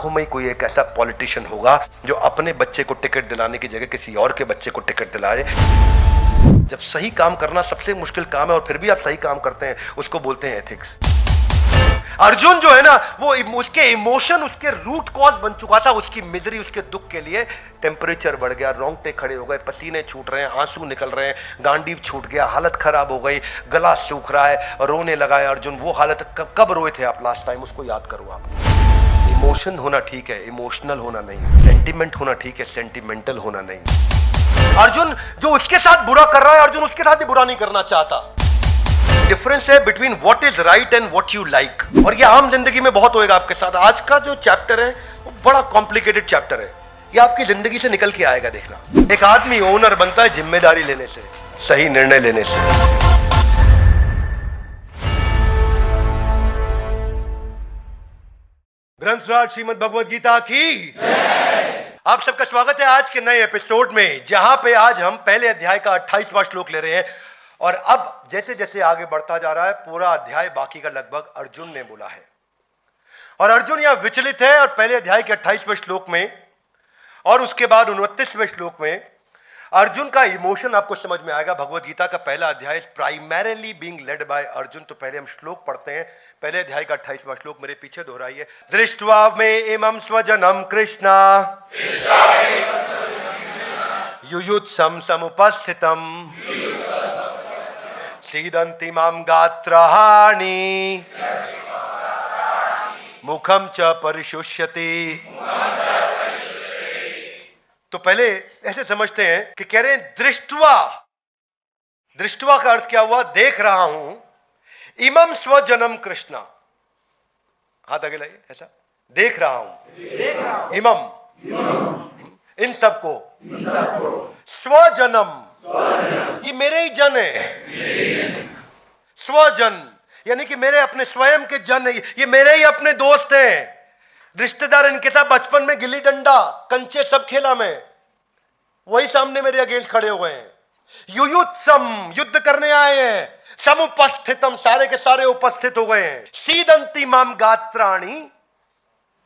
लाखों में ही कोई एक ऐसा पॉलिटिशियन होगा जो अपने बच्चे को टिकट दिलाने की जगह किसी और के बच्चे को टिकट दिलाए। जब सही काम करना सबसे मुश्किल काम है और फिर भी आप सही काम करते हैं, उसको बोलते हैं एथिक्स। अर्जुन जो है ना, वो उसके इमोशन उसके रूट कॉज बन चुका था, उसकी मिजरी, उसके दुख के लिए। टेम्परेचर बढ़ गया, रोंगटे खड़े हो गए, पसीने छूट रहे हैं, आंसू निकल रहे हैं, गांडीव छूट गया, हालत खराब हो गई, गला सूख रहा है, रोने लगा है अर्जुन। वो हालत कब रोए थे आप लास्ट टाइम, उसको याद करो आप। इमोशन होना ठीक है, इमोशनल होना नहीं। सेंटिमेंट होना ठीक है, सेंटिमेंटल होना नहीं। अर्जुन जो उसके साथ बुरा कर रहा है, अर्जुन उसके साथ भी बुरा नहीं करना चाहता। डिफरेंस है between what is right and what you like. और ये आम जिंदगी में बहुत होएगा आपके साथ। आज का जो चैप्टर है वो बड़ा कॉम्प्लिकेटेड चैप्टर है, ये आपकी जिंदगी से निकल के आएगा। देखना, एक आदमी ओनर बनता है जिम्मेदारी लेने से, सही निर्णय लेने से। ग्रंथराज श्रीमद् भगवद गीता की आप सबका स्वागत है आज के नए एपिसोड में, जहां पे आज हम पहले अध्याय का 28वां श्लोक ले रहे हैं। और अब जैसे जैसे आगे बढ़ता जा रहा है, पूरा अध्याय बाकी का लगभग अर्जुन ने बोला है। और अर्जुन यहां विचलित है। और पहले अध्याय के 28वें श्लोक में और उसके बाद 29वें श्लोक में अर्जुन का इमोशन आपको समझ में आएगा। भगवद गीता का पहला अध्याय primarily being led by Arjun. तो पहले हम श्लोक पढ़ते हैं। पहले अध्याय का 28वां श्लोक मेरे पीछे दोहराइए। दृष्ट्वा में इमं स्वजनम कृष्णा युयुत्सम समुपस्थितम सीदन्ति मां गात्रहाणि मुखम च परिशुष्यति। तो पहले ऐसे समझते हैं कि कह रहे हैं दृष्ट्वा। दृष्ट्वा का अर्थ क्या हुआ? देख रहा हूं। इमं स्वजनम कृष्णा, हाथ आगे लाइए, ऐसा देख रहा हूं। इमं, इन सबको। स्वजनम, ये मेरे ही जन है। स्वजन यानी कि मेरे अपने स्वयं के जन है, ये मेरे ही अपने दोस्त हैं, रिश्तेदार। इनके साथ बचपन में गिल्ली डंडा कंचे सब खेला मैं, वही सामने मेरे अगेंस्ट खड़े हुए हैं। युयुत्सम, युद्ध करने आए हैं। समुपस्थितम, सारे के सारे उपस्थित हो गए हैं। सीदंती माम गात्राणि,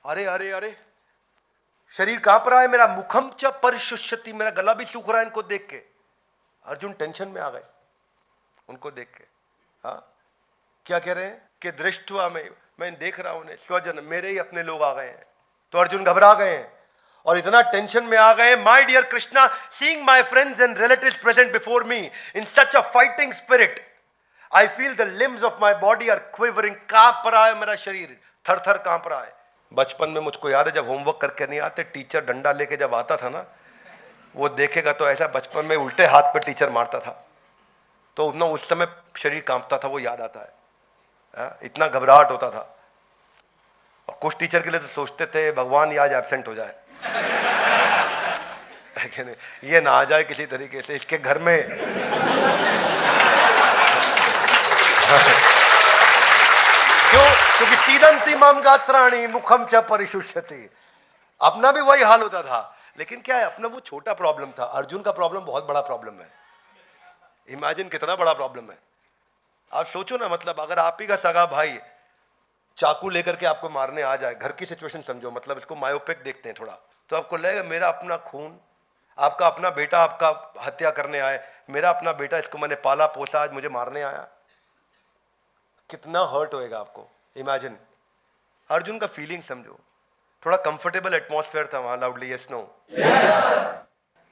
अरे अरे अरे, शरीर कांप रहा है मेरा। मुखम च परिशुष्यति, मेरा गला भी सूख रहा है इनको देख के। अर्जुन टेंशन में आ गए उनको देख के। हाँ, क्या कह रहे हैं कि दृष्टवा में, मैं देख रहा हूं, स्वजन मेरे ही अपने लोग आ गए हैं। तो अर्जुन घबरा गए हैं और इतना टेंशन में आ गए। My dear Krishna, seeing my friends and relatives present before me in such a fighting spirit, I feel the limbs of my body are quivering. कांप रहा है मेरा शरीर, थर थर कांप रहा है। बचपन में मुझको याद है, जब होमवर्क करके नहीं आते, टीचर डंडा लेके जब आता था ना, वो देखेगा तो ऐसा बचपन में उल्टे हाथ पे टीचर मारता था, तो ना उस समय शरीर कांपता था, वो याद आता है। इतना घबराहट होता था। और कुछ टीचर के लिए तो सोचते थे भगवान आज एब्सेंट हो जाए, ये ना आ जाए किसी तरीके से इसके घर में। क्यों? क्योंकि सीदंती माम गात्राणि मुखम च परिशुष्यति। अपना भी वही हाल होता था। लेकिन क्या है, अपना वो छोटा प्रॉब्लम था, अर्जुन का प्रॉब्लम बहुत बड़ा प्रॉब्लम है। इमेजिन कितना बड़ा प्रॉब्लम है। आप सोचो ना, मतलब अगर आप ही का सगा भाई चाकू लेकर के आपको मारने आ जाए, घर की सिचुएशन समझो, मतलब इसको मायोपिक देखते हैं थोड़ा, तो आपको लगेगा मेरा अपना खून, आपका अपना बेटा आपका हत्या करने आए, मेरा अपना बेटा, इसको मैंने पाला पोसा, आज मुझे मारने आया। कितना हर्ट होएगा आपको। इमेजिन अर्जुन का फीलिंग समझो। थोड़ा कंफर्टेबल एटमॉस्फेयर था वहां, लाउडली यस नो?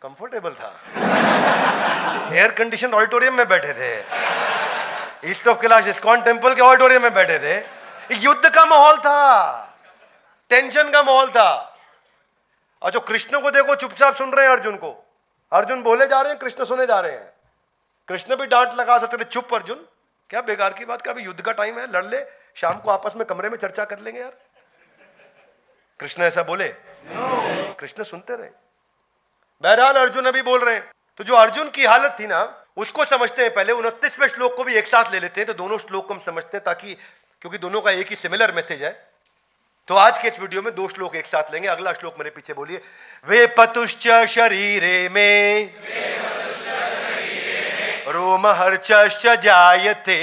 कंफर्टेबल था। एयर कंडीशन ऑडिटोरियम में बैठे थे, east of Kailash ISKCON temple के ऑडिटोरियम में बैठे थे। युद्ध का माहौल था, टेंशन का माहौल था। और जो कृष्ण को देखो चुपचाप सुन रहे हैं अर्जुन को। अर्जुन बोले जा रहे हैं, कृष्ण सुने जा रहे हैं। कृष्ण भी डांट लगा सकते थे, चुप अर्जुन, क्या बेकार की बात कर, अभी युद्ध का टाइम है, लड़ ले, शाम को आपस में कमरे में चर्चा कर लेंगे यार। कृष्ण ऐसा बोले? कृष्ण सुनते रहे। बहरहाल अर्जुन अभी बोल रहे हैं। तो जो अर्जुन की हालत थी ना, उसको समझते हैं। पहले 29वें श्लोक को भी एक साथ ले लेते हैं, तो दोनों श्लोक को हम समझते हैं, ताकि, क्योंकि दोनों का एक ही सिमिलर मैसेज है। तो आज के इस वीडियो में दो श्लोक एक साथ लेंगे। अगला श्लोक मेरे पीछे बोलिए। वे पतुश्च शरीरे में रोमहर्षश्च जायते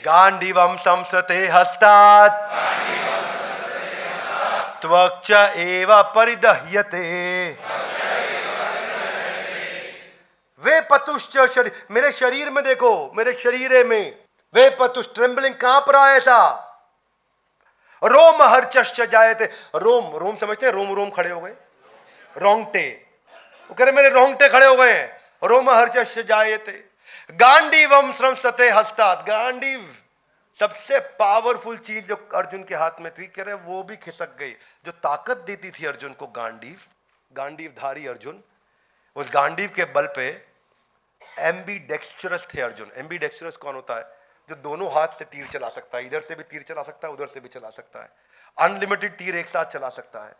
गांडीवं संसते हस्तात् त्वक्च एव परिदह्यते वे पतुश्च शरीर, मेरे शरीर में देखो, मेरे शरीर में वे पतुष, ट्रेम्बलिंग कांप रहा है ऐसा, रोम हर्चश्च जायते, रोम, रोम समझते हैं, रोम रोम खड़े हो गए, रोंगटे, वो कह रहे मेरे रोंगटे खड़े हो गए हैं, रोम हर्चश्च जायते, गांडीवम स्रंसते हस्तात्, गांडीव सबसे पावरफुल चीज जो अर्जुन के हाथ में थी, कह रहे वो भी खिसक गई, जो ताकत देती थी अर्जुन को, गांडीव, गांडीवधारी अर्जुन, उस गांडीव के बल पे एम्बीडेक्स्ट्रस थे अर्जुन। एम्बीडेक्स्ट्रस कौन होता है? जो दोनों हाथ से तीर चला सकता है, इधर से भी तीर चला सकता है, उधर से भी चला सकता है, अनलिमिटेड तीर एक साथ चला सकता है,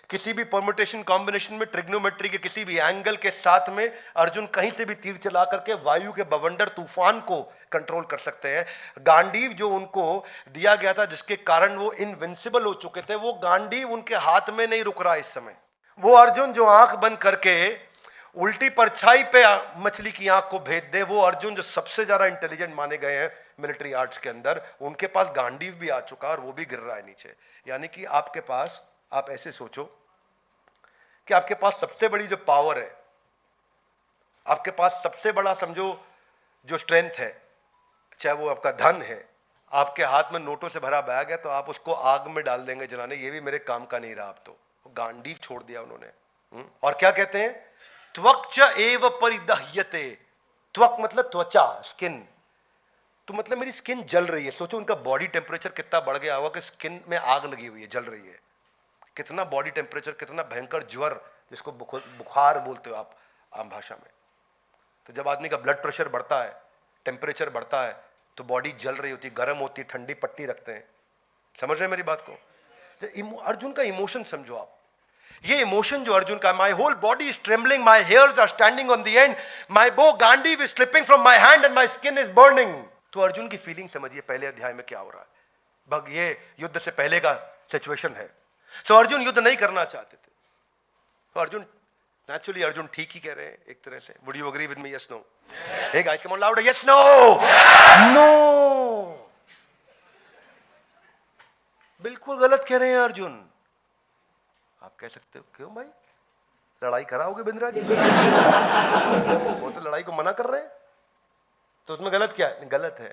किसी भी परम्यूटेशन कॉम्बिनेशन में, ट्रिग्नोमेट्री के किसी भी एंगल के साथ में अर्जुन कहीं से भी तीर चला करके वायु के बवंडर तूफान को कंट्रोल कर सकते हैं। गांडीव जो उनको दिया गया था, जिसके कारण वो इनविंसिबल हो चुके थे, वो गांडीव उनके हाथ में नहीं रुक रहा इस समय। वो अर्जुन जो आंख बंद करके उल्टी परछाई पे मछली की आंख को भेद दे, वो अर्जुन जो सबसे ज्यादा इंटेलिजेंट माने गए हैं मिलिट्री आर्ट्स के अंदर, उनके पास गांडीव भी आ चुका और वो भी गिर रहा है नीचे। यानी कि आपके पास, आप ऐसे सोचो कि आपके पास सबसे बड़ी जो पावर है, आपके पास सबसे बड़ा समझो जो स्ट्रेंथ है, चाहे वो आपका धन है, आपके हाथ में नोटों से भरा बैग है, तो आप उसको आग में डाल देंगे जलाने, ये भी मेरे काम का नहीं रहा। अब तो गांडीव छोड़ दिया उन्होंने। और क्या कहते हैं? त्वक्च एव परिदह्यते, त्वक मतलब त्वचा, स्किन, तो मतलब मेरी स्किन जल रही है। सोचो उनका बॉडी टेम्परेचर कितना बढ़ गया होगा कि स्किन में आग लगी हुई है, जल रही है। कितना बॉडी टेम्परेचर, कितना भयंकर ज्वर, जिसको बुखार बोलते हो आप आम भाषा में। तो जब आदमी का ब्लड प्रेशर बढ़ता है, टेम्परेचर बढ़ता है, तो बॉडी जल रही होती है, गर्म होती है, ठंडी पट्टी रखते हैं। समझ रहे हैं मेरी बात को? तो अर्जुन का इमोशन समझो आप, ये इमोशन जो अर्जुन का, my whole body is trembling, my hairs are standing on the end, my bow Gandiva is slipping from my hand and my skin is burning. तो अर्जुन की फीलिंग समझिए पहले अध्याय में क्या हो रहा है। भग ये युद्ध से पहले का सिचुएशन है। सो अर्जुन युद्ध नहीं करना चाहते थे। तो अर्जुन नेचुरली, अर्जुन ठीक ही कह रहे हैं एक तरह से। Would you agree with me? Yes no? Hey guys come on loud, yes no? No, बिल्कुल गलत कह रहे हैं अर्जुन। आप कह सकते हो क्यों भाई, लड़ाई कराओगे बिंद्रा जी? वो तो लड़ाई को मना कर रहे हैं, तो उसमें गलत क्या है? गलत है।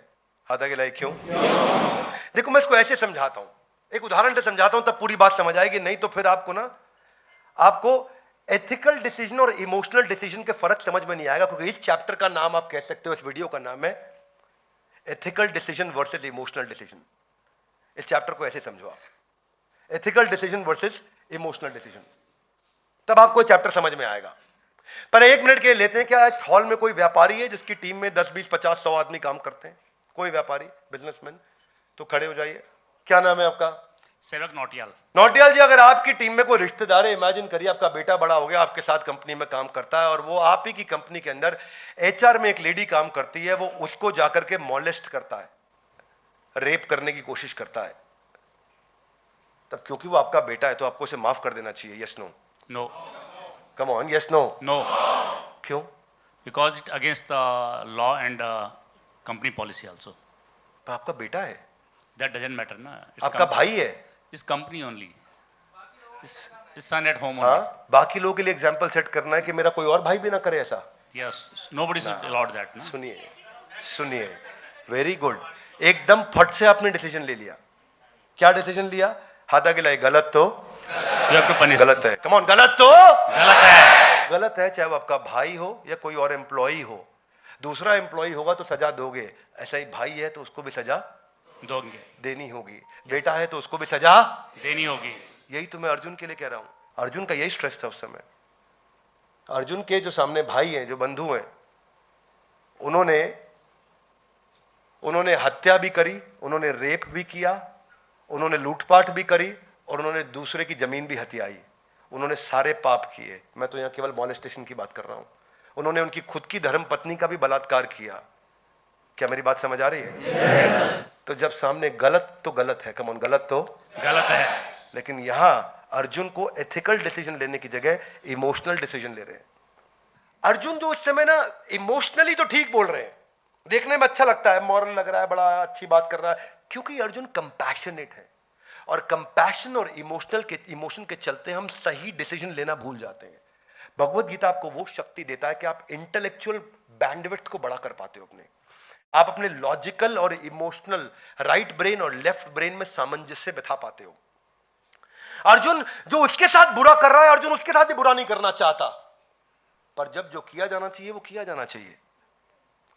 हाथागिलाई क्यों? देखो मैं इसको ऐसे समझाता हूं, एक उदाहरण से समझाता हूं, तब पूरी बात समझ आएगी। नहीं तो फिर आपको ना, आपको एथिकल डिसीजन और इमोशनल डिसीजन के फर्क समझ में नहीं आएगा। क्योंकि इस चैप्टर का नाम आप कह सकते हो, इस वीडियो का नाम है ethical decision versus emotional decision. इस चैप्टर को ऐसे समझो आप, ethical decision versus emotional decision, तब आपको चैप्टर समझ में आएगा। पर एक मिनट के लिए लेते हैं, क्या इस हॉल में कोई व्यापारी है जिसकी टीम में 10, 20, 50, 100 आदमी काम करते हैं? कोई व्यापारी, बिजनेसमैन? तो खड़े हो जाइए। क्या नाम है आपका? सेवक नौटियाल। नौटियाल जी, अगर आपकी टीम में कोई रिश्तेदार है, इमेजिन करिए आपका बेटा बड़ा हो गया, आपके साथ कंपनी में काम करता है, और वो आप ही की कंपनी के अंदर एचआर में एक लेडी काम करती है, वो उसको जाकर के मॉलेस्ट करता है, रेप करने की कोशिश करता है, तब क्योंकि वो आपका बेटा है तो आपको उसे माफ कर देना चाहिए? Yes no? No. Come on, yes no? No. क्यों? Because it against the law and company policy also. तो आपका बेटा है, दैट डजंट मैटर ना। आपका भाई है, इस कंपनी ओनली, इस सन एट होम। हाँ, बाकी लोगों के लिए एग्जांपल सेट करना है कि मेरा कोई और भाई भी ना करे ऐसा। Yes, nobody should allow that ना। सुनिए सुनिए, वेरी गुड, एकदम फट से आपने डिसीजन ले लिया। क्या डिसीजन लिया? हाथागिलाई, गलत तो यू हैव टू पनिश। गलत है, कम ऑन, गलत तो गलत है, गलत है। चाहे वो आपका भाई हो या कोई और एम्प्लॉई हो, दूसरा एम्प्लॉई होगा तो सजा दोगे, ऐसा ही भाई है तो उसको भी सजा दोगे, देनी होगी। बेटा है तो उसको भी सजा देनी होगी। यही तो मैं अर्जुन के लिए कह रहा हूं। अर्जुन का यही स्ट्रेस था उस समय। अर्जुन के जो सामने भाई हैं, जो बंधु हैं, उन्होंने हत्या भी करी, उन्होंने रेप भी किया, उन्होंने लूटपाट भी करी, और उन्होंने दूसरे की जमीन भी हथियाई। उन्होंने सारे पाप किए। मैं तो यहाँ केवल मॉलेस्टेशन की बात कर रहा हूं। उन्होंने उनकी खुद की धर्म पत्नी का भी बलात्कार किया। क्या मेरी बात समझ आ रही है? yes. तो जब सामने गलत तो गलत है, कम ऑन, गलत तो गलत है। लेकिन यहां अर्जुन को एथिकल डिसीजन लेने की जगह इमोशनल डिसीजन ले रहे हैं। अर्जुन जो उस समय ना इमोशनली तो ठीक बोल रहे हैं, देखने में अच्छा लगता है, मॉरल लग रहा है, बड़ा अच्छी बात कर रहा है, क्योंकि अर्जुन कंपैशनेट है। और कंपैशन और इमोशन के चलते हम सही डिसीजन लेना भूल जाते हैं। भगवत गीता आपको वो शक्ति देता है कि आप इंटेलेक्चुअल बैंडविड्थ को बड़ा कर पाते हो आप अपने लॉजिकल और इमोशनल राइट ब्रेन और लेफ्ट ब्रेन में सामंजस्य बिठा पाते हो। अर्जुन जो उसके साथ बुरा कर रहा है, अर्जुन उसके साथ भी बुरा नहीं करना चाहता, पर जब जो किया जाना चाहिए वो किया जाना चाहिए।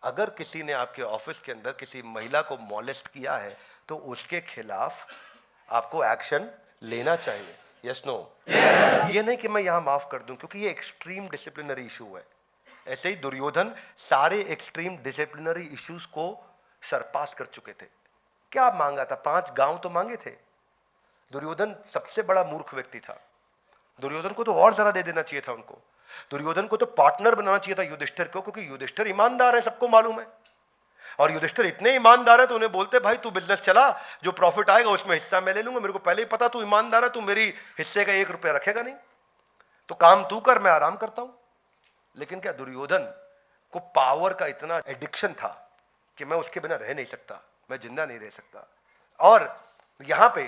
अगर किसी ने आपके ऑफिस के अंदर किसी महिला को मॉलेस्ट किया है तो उसके खिलाफ आपको एक्शन लेना चाहिए। Yes no? ये नहीं कि मैं यहां माफ कर दूं, क्योंकि ये एक्सट्रीम डिसिप्लिनरी इशू है। ऐसे ही दुर्योधन सारे एक्सट्रीम डिसिप्लिनरी इश्यूज को सरपास कर चुके थे। क्या मांगा था? 5 गांव तो मांगे थे। दुर्योधन सबसे बड़ा मूर्ख व्यक्ति था। दुर्योधन को तो और जरा दे देना चाहिए था उनको। दुर्योधन को तो पार्टनर बनाना चाहिए था युधिष्ठिर को, क्योंकि युधिष्ठिर ईमानदार है, सबको मालूम है। और युधिष्ठिर इतने ईमानदार है तो उन्हें बोलते भाई तू बिजनेस चला, जो प्रॉफिट आएगा उसमें हिस्सा मैं ले लूंगा, मेरे को पहले ही पता तू ईमानदार है, तू मेरी हिस्से का 1 रुपया रखेगा नहीं, तो काम तू कर, मैं आराम करता हूं। लेकिन क्या दुर्योधन को पावर का इतना एडिक्शन था कि मैं उसके बिना रह नहीं सकता, मैं जिंदा नहीं रह सकता। और यहां पे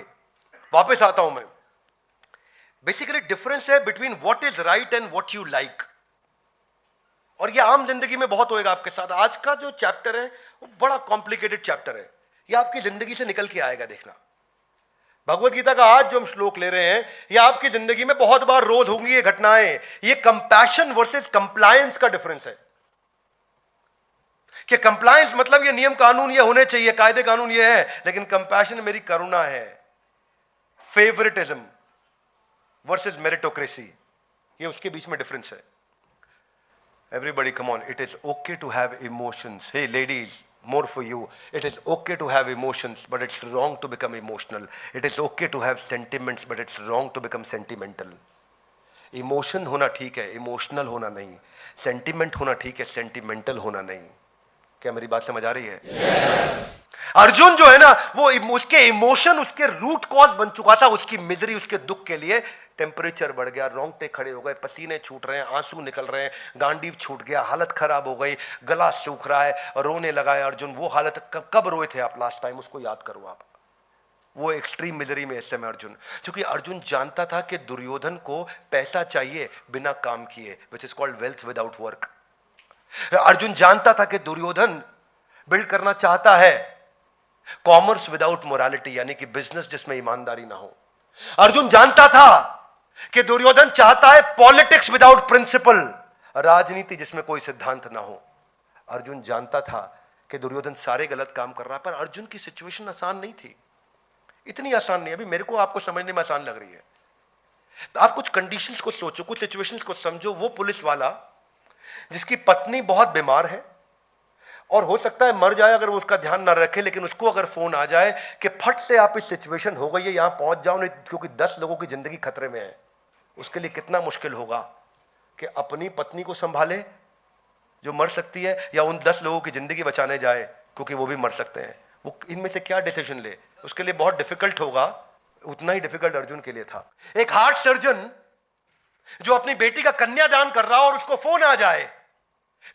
वापस आता हूं मैं। बेसिकली डिफरेंस है between what is right and what you like. और ये आम जिंदगी में बहुत होएगा आपके साथ। आज का जो चैप्टर है वो बड़ा कॉम्प्लिकेटेड चैप्टर है, ये आपकी जिंदगी से निकल के आएगा, देखना। भगवत गीता का आज जो हम श्लोक ले रहे हैं ये आपकी जिंदगी में बहुत बार रोज होंगी ये घटनाएं। ये कंपैशन वर्सेस कंप्लायंस का डिफरेंस है कि कंप्लायंस मतलब ये नियम कानून ये होने चाहिए, कायदे कानून ये है, लेकिन कंपैशन मेरी करुणा है। फेवरेटिज्म वर्सेस मेरिटोक्रेसी, ये उसके बीच में डिफरेंस है। Everybody, come on. It is okay to have emotions. Hey, ladies, more for you. It is okay to have emotions, but it's wrong to become emotional. It is okay to have sentiments, but it's wrong to become sentimental. Emotion होना ठीक है, emotional होना नहीं। Sentiment होना ठीक है, sentimental होना नहीं। क्या मेरी बात समझ आ रही है? अर्जुन जो है ना, वो उसके इमोशन उसके रूट कॉज बन चुका था, उसकी मिजरी, उसके दुख के लिए। टेम्परेचर बढ़ गया, रोंगटे खड़े हो गए, पसीने छूट रहे हैं, आंसू निकल रहे हैं, गांडीव छूट गया, हालत खराब हो गई, गला सूख रहा है, रोने लगा है अर्जुन। वो हालत कब रोए थे आप लास्ट टाइम, उसको याद करो आप। वो एक्सट्रीम मिजरी में इस समय अर्जुन, क्योंकि अर्जुन जानता था कि दुर्योधन को पैसा चाहिए बिना काम किए, which is called wealth without work. Arjun जानता था कि दुर्योधन बिल्ड करना चाहता है कॉमर्स विदाउट मोरालिटी, यानी कि बिजनेस जिसमें ईमानदारी ना हो। अर्जुन जानता था कि दुर्योधन चाहता है पॉलिटिक्स विदाउट प्रिंसिपल, राजनीति जिसमें कोई सिद्धांत ना हो। अर्जुन जानता था कि दुर्योधन सारे गलत काम कर रहा है, पर अर्जुन की सिचुएशन आसान नहीं थी, इतनी आसान नहीं। अभी मेरे को आपको समझने में आसान लग रही है। आप कुछ कंडीशंस को सोचो, कुछ सिचुएशंस को समझो। वो पुलिस वाला जिसकी पत्नी बहुत बीमार है और हो सकता है मर जाए अगर वो उसका ध्यान ना रखे, लेकिन उसको अगर फोन आ जाए कि फट से आप इस सिचुएशन हो गई है, यहां पहुंच जाओ नहीं क्योंकि 10 लोगों की जिंदगी खतरे में है, उसके लिए कितना मुश्किल होगा कि अपनी पत्नी को संभाले जो मर सकती है, या उन 10 लोगों की जिंदगी बचाने जाए क्योंकि वो भी मर सकते हैं। वो इनमें से क्या डिसीजन ले, उसके लिए बहुत डिफिकल्ट होगा। उतना ही डिफिकल्ट अर्जुन के लिए था। एक हार्ट सर्जन जो अपनी बेटी का कन्यादान कर रहा हो और उसको फोन आ जाए,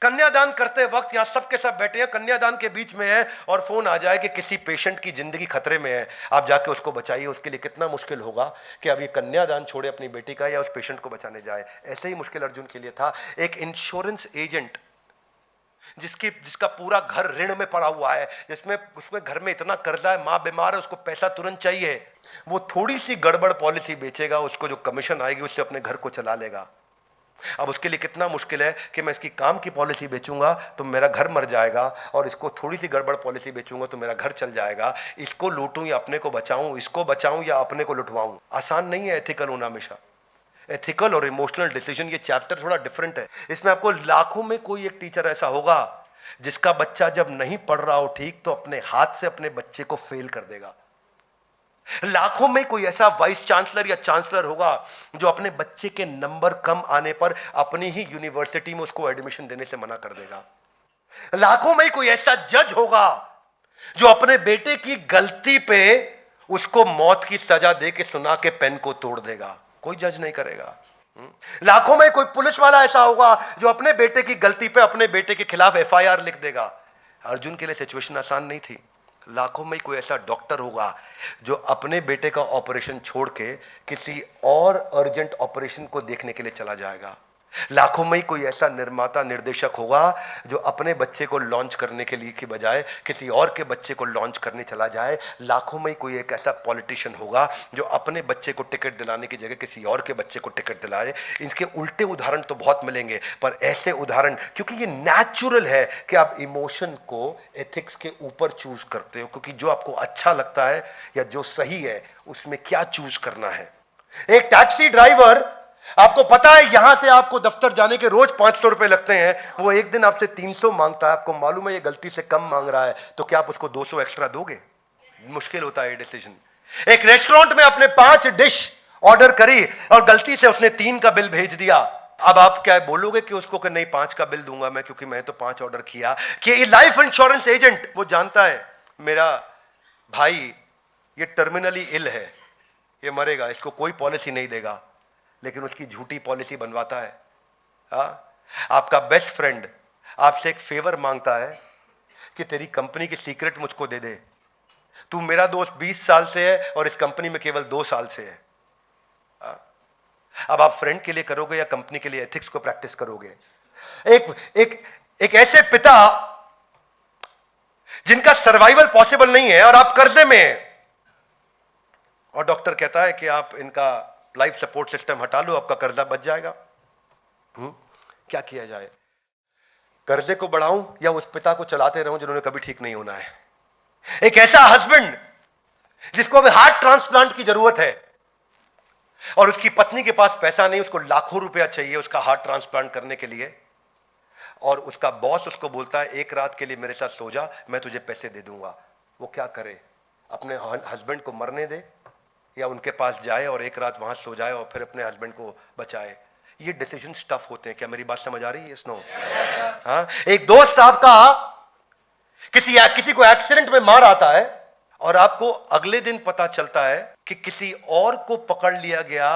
कन्यादान करते वक्त यहां सबके सब बैठे हैं, कन्यादान के बीच में है, और फोन आ जाए कि किसी पेशेंट की जिंदगी खतरे में है, आप जाके उसको बचाइए। उसके लिए कितना मुश्किल होगा कि अब ये कन्यादान छोड़े अपनी बेटी का या उस पेशेंट को बचाने जाए। ऐसे ही मुश्किल अर्जुन के लिए था। एक इंश्योरेंस एजेंट जिसका पूरा घर ऋण में पड़ा हुआ है, उसमें घर में इतना कर्जा है, मां बीमार है, उसको पैसा तुरंत चाहिए, वो थोड़ी सी गड़बड़ पॉलिसी बेचेगा, उसको जो कमीशन आएगी उससे अपने घर को चला लेगा। अब उसके लिए कितना मुश्किल है कि मैं इसकी काम की पॉलिसी बेचूंगा तो मेरा घर मर जाएगा, और इसको थोड़ी सी गड़बड़ पॉलिसी बेचूंगा तो मेरा घर चल जाएगा। इसको लूटूं या अपने को बचाऊं, इसको बचाऊं या अपने को लुटवाऊं। आसान नहीं है एथिकल होना हमेशा। एथिकल और इमोशनल डिसीजन, ये चैप्टर थोड़ा डिफरेंट है। इसमें आपको लाखों में कोई एक टीचर ऐसा होगा जिसका बच्चा जब नहीं पढ़ रहा हो ठीक तो अपने हाथ से अपने बच्चे को फेल कर देगा। लाखों में कोई ऐसा वाइस चांसलर या चांसलर होगा जो अपने बच्चे के नंबर कम आने पर अपनी ही यूनिवर्सिटी में उसको एडमिशन देने से मना कर देगा। लाखों में कोई ऐसा जज होगा जो अपने बेटे की गलती पे उसको मौत की सजा दे के सुना के पेन को तोड़ देगा, कोई जज नहीं करेगा। लाखों में कोई पुलिस वाला ऐसा होगा जो अपने बेटे की गलती पे अपने बेटे के खिलाफ FIR लिख देगा। अर्जुन के लिए सिचुएशन आसान नहीं थी। लाखों में कोई ऐसा डॉक्टर होगा जो अपने बेटे का ऑपरेशन छोड़ के किसी और अर्जेंट ऑपरेशन को देखने के लिए चला जाएगा। लाखों में कोई ऐसा निर्माता निर्देशक होगा जो अपने बच्चे को लॉन्च करने के लिए की बजाय किसी और के बच्चे को लॉन्च करने चला जाए। लाखों में कोई एक ऐसा पॉलिटिशियन होगा जो अपने बच्चे को टिकट दिलाने की जगह किसी और के बच्चे को टिकट दिलाए। इनके उल्टे उदाहरण तो बहुत मिलेंगे, पर ऐसे उदाहरण, क्योंकि ये नेचुरल है कि आप इमोशन को एथिक्स के ऊपर चूज करते हो, क्योंकि जो आपको अच्छा लगता है या जो सही है उसमें क्या चूज करना है। एक टैक्सी ड्राइवर, आपको पता है यहां से आपको दफ्तर जाने के रोज 500 रुपए लगते हैं, वो एक दिन आपसे 300 मांगता है, आपको मालूम है ये गलती से कम मांग रहा है, तो क्या आप उसको 200 एक्स्ट्रा दोगे? मुश्किल होता है ये डिसीजन। एक रेस्टोरेंट में आपने 5 डिश ऑर्डर करी और गलती से उसने 3 का बिल भेज दिया। अब आप क्या बोलोगे कि उसको कि नहीं 5 का बिल दूंगा मैं, क्योंकि मैं तो 5 ऑर्डर किया। कि लाइफ इंश्योरेंस एजेंट वो जानता है मेरा भाई ये टर्मिनली इल है, ये मरेगा, इसको कोई पॉलिसी नहीं देगा, लेकिन उसकी झूठी पॉलिसी बनवाता है। आपका बेस्ट फ्रेंड आपसे एक फेवर मांगता है कि तेरी कंपनी की सीक्रेट मुझको दे दे, तू मेरा दोस्त 20 साल से है और इस कंपनी में केवल 2 साल से है। अब आप फ्रेंड के लिए करोगे या कंपनी के लिए एथिक्स को प्रैक्टिस करोगे? एक ऐसे पिता जिनका सर्वाइवल पॉसिबल नहीं है और आप कर्जे में हैं, और डॉक्टर कहता है कि आप इनका लाइफ सपोर्ट सिस्टम हटा लो, आपका कर्जा बच जाएगा। क्या किया जाए? कर्जे को बढ़ाऊं या उस पिता को चलाते रहूं जिन्होंने कभी ठीक नहीं होना है? एक ऐसा हस्बैंड जिसको अभी हार्ट ट्रांसप्लांट की जरूरत है और उसकी पत्नी के पास पैसा नहीं, उसको लाखों रुपया चाहिए उसका हार्ट ट्रांसप्लांट करने के लिए, और उसका बॉस उसको बोलता है एक रात के लिए मेरे साथ सो जा, मैं तुझे पैसे दे दूंगा। वो क्या करे? अपने हस्बैंड को मरने दे या उनके पास जाए और एक रात वहां सो जाए और फिर अपने हस्बैंड को बचाए? ये डिसीजन टफ होते हैं। क्या मेरी बात समझ आ रही है? स्नो हाँ, एक दोस्त आपका किसी को एक्सीडेंट में मार आता है और आपको अगले दिन पता चलता है कि किसी और को पकड़ लिया गया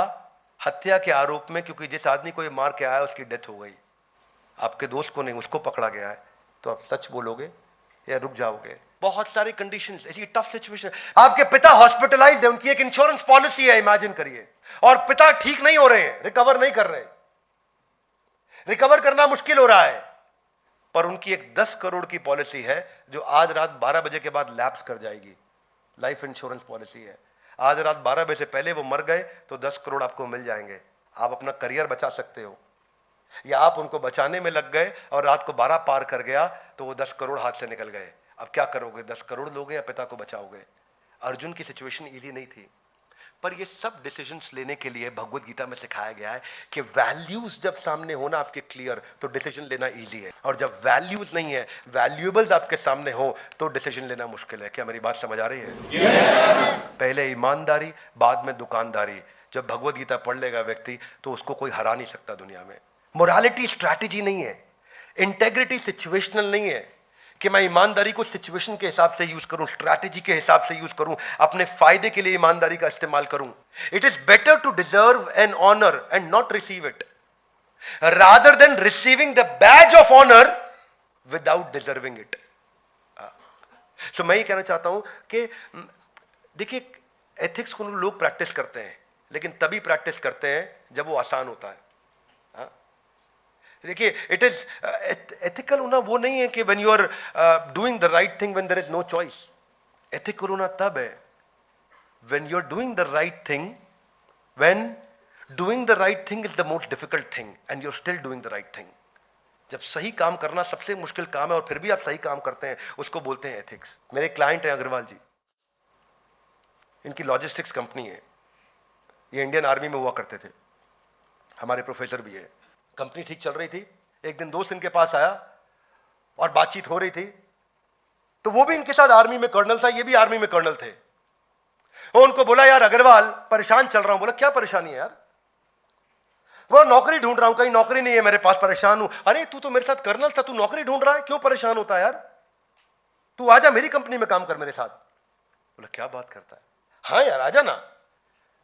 हत्या के आरोप में, क्योंकि जिस आदमी को ये मार के आया उसकी डेथ हो गई। आपके दोस्त को नहीं, उसको पकड़ा गया है। तो आप सच बोलोगे या रुक जाओगे? बहुत सारी कंडीशंस, ऐसी टफ सिचुएशन। आपके पिता हॉस्पिटलाइज्ड है, उनकी एक इंश्योरेंस पॉलिसी है, इमेजिन करिए, और पिता ठीक नहीं हो रहे हैं, रिकवर नहीं कर रहे, रिकवर करना मुश्किल हो रहा है, पर उनकी एक 10 करोड़ की पॉलिसी है जो आज रात 12 बजे के बाद लैप्स कर जाएगी। लाइफ इंश्योरेंस पॉलिसी है, आज रात 12 बजे से पहले वो मर गए तो 10 करोड़ आपको मिल जाएंगे। आप अपना करियर बचा सकते हो, या आप उनको बचाने में लग गए और रात को 12 पार कर गया तो वो 10 करोड़ हाथ से निकल गए। अब क्या करोगे? 10 करोड़ लोगे या पिता को बचाओगे? अर्जुन की सिचुएशन इजी नहीं थी, पर ये सब डिसीजंस लेने के लिए भगवत गीता में सिखाया गया है कि वैल्यूज जब सामने होना आपके क्लियर तो डिसीजन लेना इजी है, और जब वैल्यूज नहीं है, वैल्यूएबल्स आपके सामने हो तो डिसीजन लेना मुश्किल है। क्या मेरी बात समझ आ रही है? पहले ईमानदारी, बाद में दुकानदारी। जब भगवत गीता पढ़ लेगा व्यक्ति तो उसको कोई हरा नहीं सकता दुनिया में। मोरालिटी स्ट्रैटेजी नहीं है, इंटेग्रिटी सिचुएशनल नहीं है कि मैं ईमानदारी को सिचुएशन के हिसाब से यूज करूं, स्ट्रैटेजी के हिसाब से यूज करूं, अपने फायदे के लिए ईमानदारी का इस्तेमाल करूं। It is better to deserve an honour and not receive it, rather than receiving the badge of honour without deserving it. So मैं ये कहना चाहता हूं कि देखिए, एथिक्स को लोग प्रैक्टिस करते हैं, लेकिन तभी प्रैक्टिस करते हैं जब वो आसान होता है। देखिए, इट इज एथिकल होना वो नहीं है कि when you are doing the right thing when there is no choice. Ethical होना तब है when you are doing the right thing, when doing the right thing is the most difficult thing and you are still doing the right thing. जब सही काम करना सबसे मुश्किल काम है और फिर भी आप सही काम करते हैं, उसको बोलते हैं एथिक्स। मेरे क्लाइंट हैं अग्रवाल जी, इनकी लॉजिस्टिक्स कंपनी है, ये इंडियन आर्मी में हुआ करते थे, हमारे प्रोफेसर भी है। कंपनी ठीक चल रही थी, एक दिन दोस्त इनके पास आया और बातचीत हो रही थी, तो वो भी इनके साथ आर्मी में कर्नल था, ये भी आर्मी में कर्नल थे। वो उनको बोला, यार अग्रवाल परेशान चल रहा हूं। बोला, क्या परेशानी है यार? वो नौकरी ढूंढ रहा हूं, कहीं नौकरी नहीं है मेरे पास, परेशान हूं। अरे तू तो मेरे साथ कर्नल था, तू नौकरी ढूंढ रहा है, क्यों परेशान होता है यार? तू आजा मेरी कंपनी में काम कर मेरे साथ। बोला, क्या बात करता है? हाँ यार आजा ना,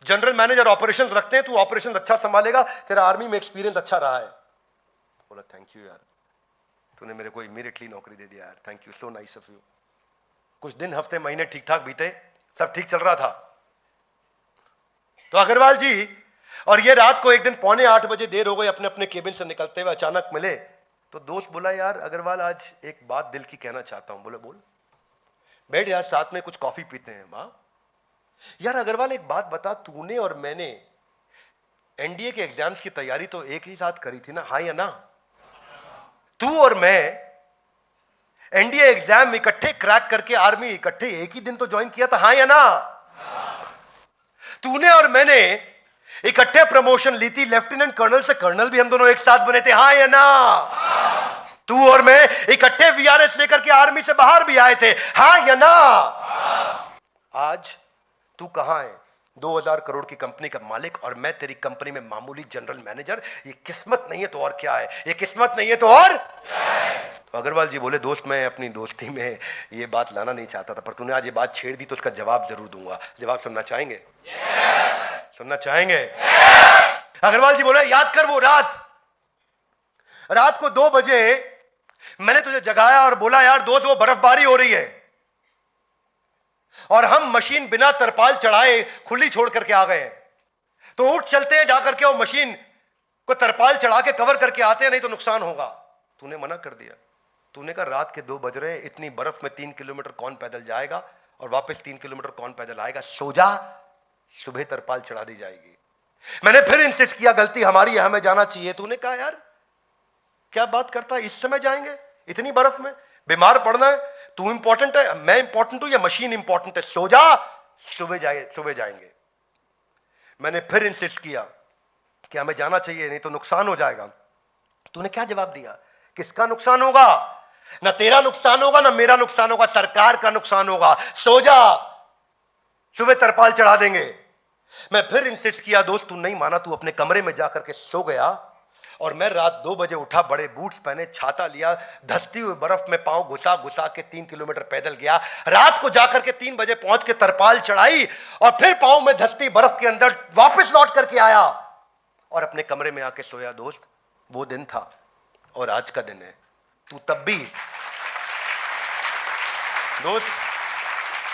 जनरल मैनेजर ऑपरेशंस रखते हैं, तू ऑपरेशंस अच्छा संभालेगा, तेरा आर्मी में एक्सपीरियंस अच्छा रहा है। बोला, थैंक यू यार, तूने मेरे को इमीडिएटली नौकरी दे दिया यार, thank you, so nice of you. कुछ दिन हफ्ते महीने ठीक ठाक बीते, सब ठीक चल रहा था। तो अग्रवाल जी और ये रात को एक दिन 7:45 बजे देर हो गई, अपने अपने केबिन से निकलते हुए अचानक मिले। तो दोस्त बोला, यार अग्रवाल आज एक बात दिल की कहना चाहता हूं। बोले बोल। बैठ यार, साथ में कुछ कॉफी पीते हैं। वाह यार अग्रवाल, एक बात बता, तूने और मैंने एनडीए के एग्जाम्स की तैयारी तो एक ही साथ करी थी ना, हाँ या ना? तू और मैं एनडीए एग्जाम इकट्ठे क्रैक करके आर्मी इकट्ठे एक ही दिन तो ज्वाइन किया था, हाँ या ना? तूने और मैंने इकट्ठे प्रमोशन ली थी, लेफ्टिनेंट कर्नल से कर्नल भी हम दोनों एक साथ बने थे, हाँ या ना? तू और मैं इकट्ठे वीआरएस लेकर के आर्मी से बाहर भी आए थे, हाँ या ना? आज तू कहां है? 2000 करोड़ की कंपनी का मालिक और मैं तेरी कंपनी में मामूली जनरल मैनेजर। ये किस्मत नहीं है तो और क्या है? ये किस्मत नहीं है तो और क्या है? तो अग्रवाल जी बोले, दोस्त मैं अपनी दोस्ती में ये बात लाना नहीं चाहता था, पर तूने आज ये बात छेड़ दी तो उसका जवाब जरूर दूंगा। जवाब सुनना चाहेंगे? सुनना चाहेंगे? अग्रवाल जी बोले, याद कर वो रात को 2 बजे मैंने तुझे जगाया और बोला, यार दोस्त वो बर्फबारी हो रही है और हम मशीन बिना तरपाल चढ़ाए खुली छोड़ करके आ गए हैं, तो उठ चलते हैं, जाकर के वो मशीन को तरपाल चढ़ा के कवर करके आते हैं, नहीं तो नुकसान होगा। तूने मना कर दिया। तूने कहा रात के 2 बज रहे हैं, इतनी बर्फ में 3 किलोमीटर कौन पैदल जाएगा और वापस 3 किलोमीटर कौन पैदल आएगा? सो जा, सुबह तरपाल चढ़ा दी जाएगी। मैंने फिर इंसिस्ट किया, गलती हमारी है, हमें जाना चाहिए। तूने कहा यार क्या बात करता है, इस समय जाएंगे इतनी बर्फ में? बीमार पड़ना है? तू इंपॉर्टेंट है, मैं इंपॉर्टेंट हूं या मशीन इंपॉर्टेंट है? सो जा, सुबह जाएंगे। मैंने फिर इंसिस्ट किया कि हमें जाना चाहिए, नहीं तो नुकसान हो जाएगा। तूने क्या जवाब दिया? किसका नुकसान होगा? ना तेरा नुकसान होगा ना मेरा नुकसान होगा, सरकार का नुकसान होगा। सो जा, सुबह तरपाल चढ़ा देंगे। मैं फिर इंसिस्ट किया, दोस्त तू नहीं माना, तू अपने कमरे में जाकर के सो गया और मैं रात 2 बजे उठा, बड़े बूट्स पहने, छाता लिया, धसती हुई बर्फ में पांव घुसा के 3 किलोमीटर पैदल गया। रात को जाकर के 3 बजे पहुंच के तरपाल चढ़ाई और फिर पांव में धसती बर्फ के अंदर वापस लौट करके आया और अपने कमरे में आके सोया। दोस्त वो दिन था और आज का दिन है। तू तब भी दोस्त,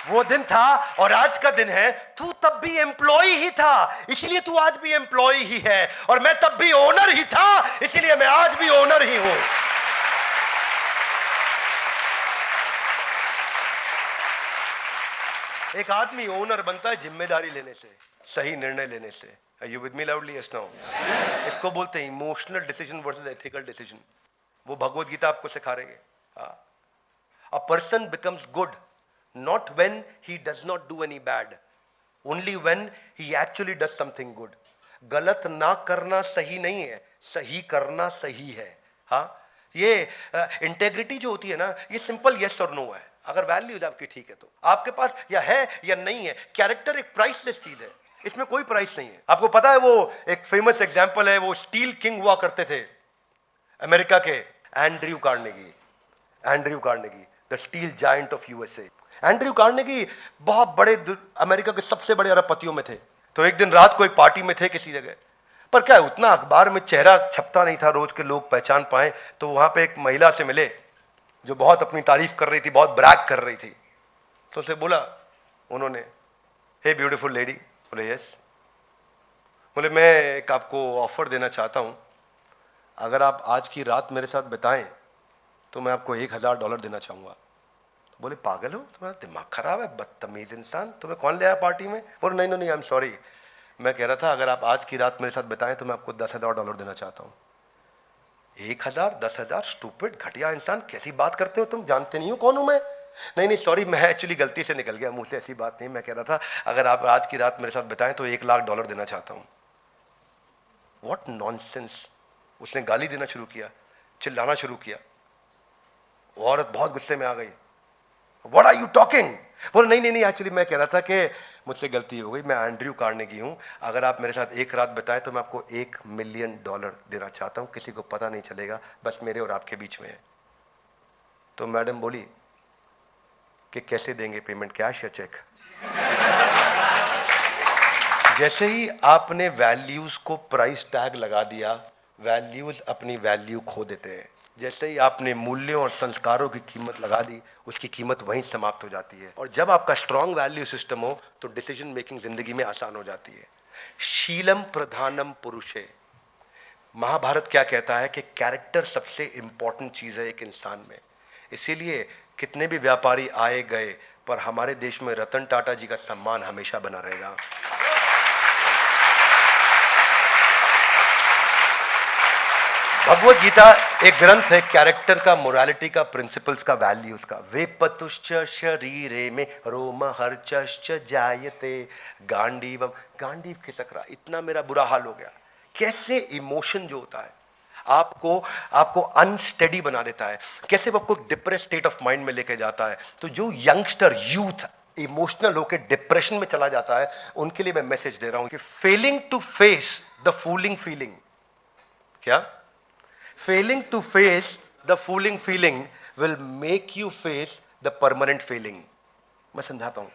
वो दिन था और आज का दिन है। तू तब भी एम्प्लॉय ही था, इसलिए तू आज भी एम्प्लॉय ही है, और मैं तब भी ओनर ही था, इसलिए मैं आज भी ओनर ही हूं। एक आदमी ओनर बनता है जिम्मेदारी लेने से, सही निर्णय लेने से। Are you with me loudly? Yes, no? इसको बोलते हैं emotional decision versus ethical decision. वो भगवत गीता आपको सिखा रही है। A person becomes good not when he does not do any bad, only when he actually does something good. गलत ना करना सही नहीं है, सही करना सही है। हाँ, ये इंटेग्रिटी जो होती है ना, ये सिंपल यस और नो है। अगर वैल्यूज आपकी ठीक है तो आपके पास या है या नहीं है। कैरेक्टर एक प्राइसलेस चीज है, इसमें कोई प्राइस नहीं है। आपको पता है वो एक फेमस एग्जांपल है, वो स्टील किंग हुआ करते थे अमेरिका के, Andrew Carnegie, the steel giant of USA. Andrew Carnegie बहुत बड़े अमेरिका के सबसे बड़े अरबपतियों में थे। तो एक दिन रात को एक पार्टी में थे किसी जगह, पर क्या उतना अखबार में चेहरा छपता नहीं था रोज के लोग पहचान पाए। तो वहां पे एक महिला से मिले जो बहुत अपनी तारीफ कर रही थी, बहुत ब्रैग कर रही थी। तो उसे बोला उन्होंने, हे ब्यूटीफुल लेडी। बोले यस। बोले मैं एक आपको ऑफर देना चाहता हूं, अगर आप आज की रात मेरे साथ बिताएं तो मैं आपको $1000 देना चाहूंगा। तो बोले पागल हो, तुम्हारा दिमाग खराब है, बदतमीज इंसान, तुम्हें कौन ले आया पार्टी में? बोले नहीं नहीं, आई एम सॉरी, मैं कह रहा था अगर आप आज की रात मेरे साथ बिताएं तो मैं आपको $10,000 देना चाहता हूं। 1000, 10,000, स्टूपिड, घटिया इंसान, कैसी बात करते हो तुम? जानते नहीं हो कौन हूं मैं? नहीं सॉरी, मैं एक्चुअली गलती से निकल गया मुंह से, ऐसी बात नहीं। मैं कह रहा था अगर आप आज की रात मेरे साथ बिताएं तो $1,00,000 देना चाहता हूं। What nonsense. उसने गाली देना शुरू किया, चिल्लाना शुरू किया। वो औरत बहुत गुस्से में आ गई। What are you talking? बोले नहीं, एक्चुअली मैं कह रहा था कि मुझसे गलती हो गई, मैं एंड्रयू कार्नेगी हूं, अगर आप मेरे साथ एक रात बिताएं तो मैं आपको $1 मिलियन देना चाहता हूं, किसी को पता नहीं चलेगा, बस मेरे और आपके बीच में है। तो मैडम बोली कि कैसे देंगे पेमेंट, कैश या चेक? जैसे ही आपने वैल्यूज को प्राइस टैग लगा दिया, वैल्यूज अपनी वैल्यू खो देते हैं। जैसे ही आपने मूल्यों और संस्कारों की कीमत लगा दी, उसकी कीमत वहीं समाप्त हो जाती है। और जब आपका स्ट्रांग वैल्यू सिस्टम हो तो डिसीजन मेकिंग जिंदगी में आसान हो जाती है। शीलम प्रधानम पुरुषे, महाभारत क्या कहता है कि कैरेक्टर सबसे इंपॉर्टेंट चीज है एक इंसान में। इसीलिए कितने भी व्यापारी आए गए, पर हमारे देश में रतन टाटा जी का सम्मान हमेशा बना रहेगा। भगवत गीता एक ग्रंथ है कैरेक्टर का, मोरालिटी का, प्रिंसिपल्स का, वैल्यूज का। वे पतुश्च शरीरे में रोम हर्चश्च जायते गांडीवम, गांडीव खिसक रहा, इतना मेरा बुरा हाल हो गया। कैसे इमोशन जो होता है आपको अनस्टेडी बना देता है, कैसे वो आपको डिप्रेस स्टेट ऑफ माइंड में लेके जाता है। तो जो यंगस्टर यूथ इमोशनल होकर डिप्रेशन में चला जाता है, उनके लिए मैं मैसेज दे रहा हूं कि failing to face the fooling feeling, क्या failing to face the fooling feeling will make you face the permanent feeling. मैं समझाता हूं।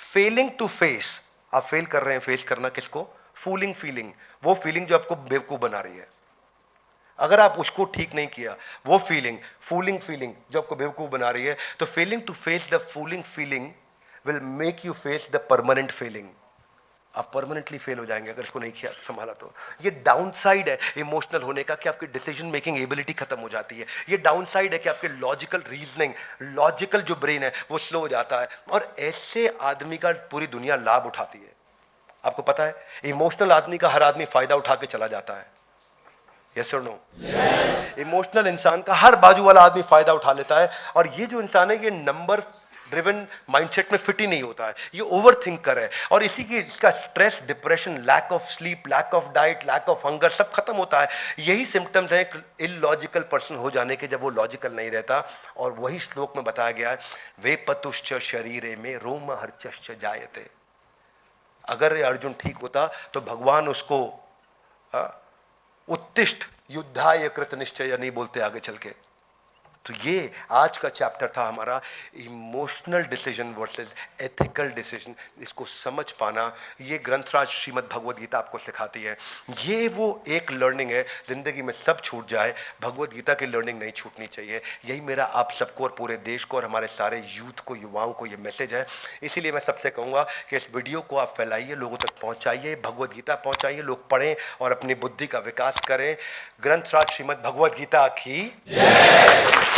फेलिंग टू फेस, आप फेल कर रहे हैं, फेस करना किसको? फूलिंग फीलिंग, वो फीलिंग जो आपको बेवकूफ बना रही है। अगर आप उसको ठीक नहीं किया, वो फीलिंग फूलिंग फीलिंग जो आपको बेवकूफ बना रही है, तो failing to face the fooling feeling will make you face the permanent feeling. आप परमानेंटली फेल हो जाएंगे अगर इसको नहीं किया संभाला तो। ये डाउन साइड है इमोशनल होने का कि आपकी डिसीजन मेकिंग एबिलिटी खत्म हो जाती है। ये डाउन साइड है कि आपके लॉजिकल रीजनिंग, लॉजिकल जो ब्रेन है वो स्लो हो जाता है। और ऐसे आदमी का पूरी दुनिया लाभ उठाती है। आपको पता है इमोशनल आदमी का हर आदमी फायदा उठा के चला जाता है। यस और नो? इमोशनल इंसान का हर बाजू वाला आदमी फायदा उठा लेता है। और ये जो इंसान है ये नंबर ड्रिवन माइंडसेट में फिट ही नहीं होता है, ये ओवर थिंकर है। और इसी की इसका stress, depression, lack of sleep, lack of diet, lack of hunger सब खत्म होता है। यही सिम्टम्स हैं एक इलॉजिकल पर्सन हो जाने के, जब वो लॉजिकल नहीं रहता। और वही श्लोक में बताया गया है, वे पतुश्च शरीरे में रोम हर्चश्च जायते। अगर अर्जुन ठीक होता तो भगवान उसको उत्तिष्ठ युद्धाय कृत निश्चय नहीं बोलते आगे चल के। तो ये आज का चैप्टर था हमारा, emotional decision versus ethical decision. इसको समझ पाना ये ग्रंथराज श्रीमद् भगवद गीता आपको सिखाती है। ये वो एक लर्निंग है, जिंदगी में सब छूट जाए, भगवद गीता की लर्निंग नहीं छूटनी चाहिए। यही मेरा आप सबको और पूरे देश को और हमारे सारे यूथ को, युवाओं को ये मैसेज है। इसीलिए मैं सबसे कहूँगा कि इस वीडियो को आप फैलाइए, लोगों तक पहुँचाइए, भगवद गीता पहुँचाइए, लोग पढ़ें और अपनी बुद्धि का विकास करें। ग्रंथराज श्रीमद् भगवद गीता की जय।